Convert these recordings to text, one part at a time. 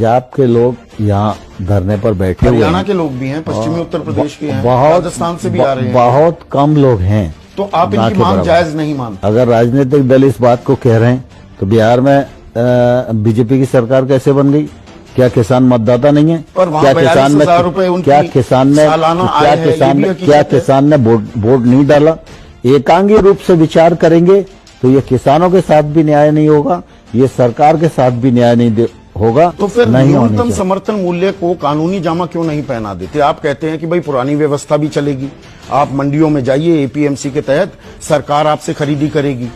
पंजाब के लोग यहाँ धरने पर बैठे हुए हैं, हरियाणा के लोग भी हैं, पश्चिमी उत्तर प्रदेश के हैं, बहुत राजस्थान से भी आ रहे हैं। बहुत कम लोग हैं। तो आप इनकी मांग जायज नहीं मानते? अगर राजनीतिक दल इस बात को कह रहे हैं तो बिहार में बीजेपी की सरकार कैसे बन गई? क्या किसान मतदाता नहीं है? और क्या किसान ने वोट नहीं डाला? एकांगी रूप से विचार करेंगे तो ये किसानों के साथ भी न्याय नहीं होगा, ये सरकार के साथ भी न्याय नहीं होगा। तो फिर न्यूनतम समर्थन मूल्य को कानूनी जामा क्यों नहीं पहना देते? आप कहते हैं कि भाई पुरानी व्यवस्था भी चलेगी, आप मंडियों में जाइए, एपीएमसी के तहत सरकार आपसे खरीदी करेगी,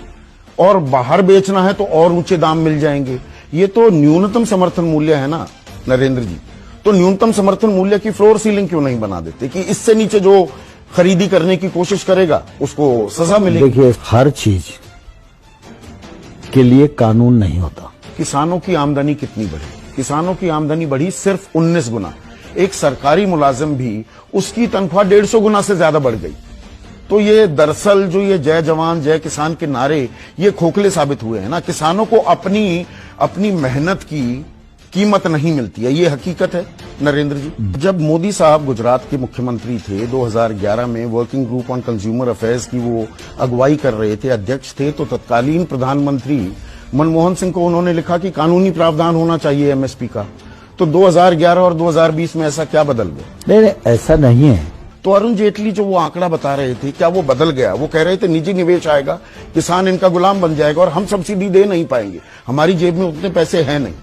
और बाहर बेचना है तो और ऊंचे दाम मिल जाएंगे। ये तो न्यूनतम समर्थन मूल्य है ना नरेंद्र जी। तो न्यूनतम समर्थन मूल्य की फ्लोर सीलिंग क्यों नहीं बना देते कि इससे नीचे जो खरीदी करने की कोशिश करेगा उसको सजा मिलेगी? देखिए, हर चीज के लिए कानून नहीं होता। किसानों की आमदनी कितनी बढ़ी? किसानों की आमदनी बढ़ी सिर्फ 19 गुना। एक सरकारी मुलाजिम भी उसकी तनख्वाह 150 गुना से ज्यादा बढ़ गई। तो ये दरअसल जो ये जय जवान जय किसान के नारे ये खोखले साबित हुए हैं ना। किसानों को अपनी मेहनत की कीमत नहीं मिलती है, ये हकीकत है नरेंद्र जी। जब मोदी साहब गुजरात के मुख्यमंत्री थे 2011 में, working group on consumer affairs की वो अगुवाई कर रहे थे, अध्यक्ष थे, तो तत्कालीन प्रधानमंत्री मनमोहन सिंह को उन्होंने लिखा कि कानूनी प्रावधान होना चाहिए एमएसपी का। तो 2011 और 2020 में ऐसा क्या बदल गया? नहीं, ऐसा नहीं है। तो अरुण जेटली जो वो आंकड़ा बता रहे थे, क्या वो बदल गया? वो कह रहे थे निजी निवेश आएगा, किसान इनका गुलाम बन जाएगा और हम सब्सिडी दे नहीं पाएंगे, हमारी जेब में उतने पैसे हैं नहीं।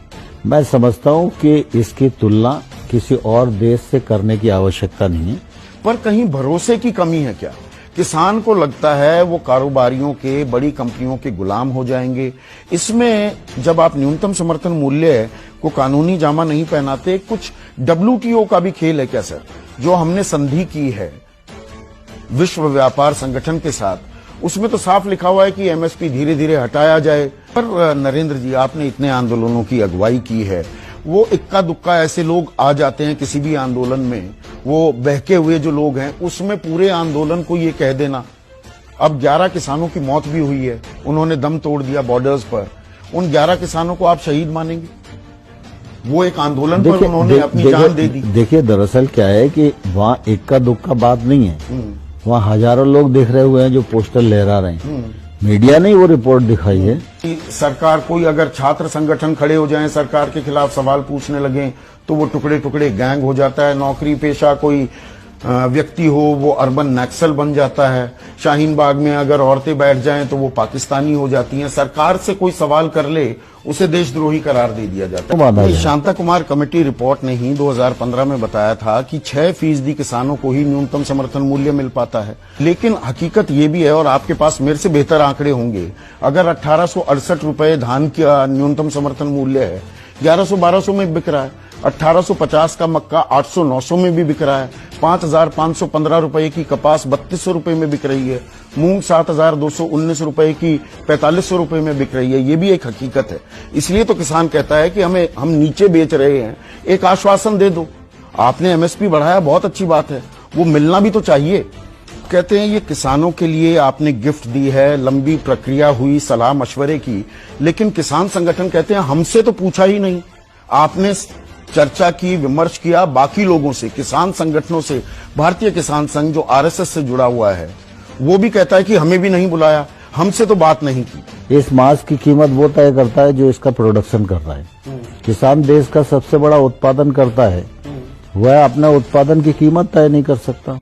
मैं समझता हूं कि इसकी तुलना किसी और देश से करने की आवश्यकता नहीं है। पर कहीं भरोसे की कमी है क्या? किसान को लगता है वो कारोबारियों के, बड़ी कंपनियों के गुलाम हो जाएंगे। इसमें जब आप न्यूनतम समर्थन मूल्य को कानूनी जामा नहीं पहनाते, कुछ WTO का भी खेल है क्या सर? जो हमने संधि की है विश्व व्यापार संगठन के साथ, उसमें तो साफ लिखा हुआ है कि एमएसपी धीरे धीरे हटाया जाए। पर नरेंद्र जी, आपने इतने आंदोलनों की अगुवाई की है, वो इक्का दुक्का ऐसे लोग आ जाते हैं किसी भी आंदोलन में, वो बहके हुए जो लोग हैं, उसमें पूरे आंदोलन को ये कह देना। अब 11 किसानों की मौत भी हुई है, उन्होंने दम तोड़ दिया बॉर्डर्स पर। उन 11 किसानों को आप शहीद मानेंगे? वो एक आंदोलन पर उन्होंने अपनी जान दे दी। देखिए, दरअसल क्या है कि वहाँ इक्का दुक्का बात नहीं है, वहाँ हजारों लोग देख रहे हुए हैं जो पोस्टर लहरा रहे हैं। मीडिया ने वो रिपोर्ट दिखाई है। सरकार, कोई अगर छात्र संगठन खड़े हो जाएं, सरकार के खिलाफ सवाल पूछने लगे, तो वो टुकड़े टुकड़े गैंग हो जाता है। नौकरी पेशा कोई व्यक्ति हो वो अर्बन नक्सल बन जाता है। शाहीन बाग में अगर औरतें बैठ जाएं तो वो पाकिस्तानी हो जाती हैं। सरकार से कोई सवाल कर ले उसे देशद्रोही करार दे दिया जाता है। शांता कुमार कमेटी रिपोर्ट ने ही 2015 में बताया था कि 6% किसानों को ही न्यूनतम समर्थन मूल्य मिल पाता है। लेकिन हकीकत ये भी है, और आपके पास मेरे से बेहतर आंकड़े होंगे, अगर 1868 रुपए धान का न्यूनतम समर्थन मूल्य है, 1100-1200 में बिक रहा है। 1850 का मक्का 800-900 में भी बिक रहा है। 5515 रुपए की कपास 3200 रुपए में बिक रही है। मूंग 7219 रुपए की 4500 रुपए में बिक रही है। ये भी एक हकीकत है। इसलिए तो किसान कहता है कि हम नीचे बेच रहे हैं, एक आश्वासन दे दो। आपने एमएसपी बढ़ाया, बहुत अच्छी बात है, वो मिलना भी तो चाहिए। कहते हैं ये किसानों के लिए आपने गिफ्ट दी है, लंबी प्रक्रिया हुई सलाह मशवरे की, लेकिन किसान संगठन कहते हैं हमसे तो पूछा ही नहीं। आपने चर्चा की, विमर्श किया बाकी लोगों से, किसान संगठनों से। भारतीय किसान संघ जो आरएसएस से जुड़ा हुआ है वो भी कहता है कि हमें भी नहीं बुलाया, हमसे तो बात नहीं की। इस मांस की कीमत वो तय करता है जो इसका प्रोडक्शन कर रहा है। किसान देश का सबसे बड़ा उत्पादन करता है, वह अपने उत्पादन की कीमत तय नहीं कर सकता।